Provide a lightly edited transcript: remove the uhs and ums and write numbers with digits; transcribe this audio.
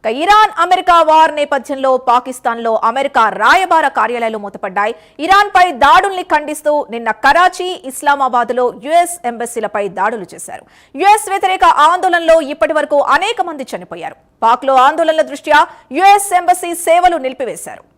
Iran America war నేపథ్యంలో పాకిస్తాన్లో America రాయబార కార్యాలయాలు మూతపడ్డాయి. ఇరాన్పై దాడుల్ని ఖండిస్తూ నిన్న కరాచీ, ఇస్లామాబాద్లో యుఎస్ ఎంబసీలపై దాడులు చేశారు. యుఎస్ వ్యతిరేక ఆందోళనలో ఇప్పటి వరకు అనేక మంది చనిపోయారు. పాక్లో ఆందోళనల దృష్ట్యా యుఎస్ ఎంబసీ సేవలు నిలిపివేశారు.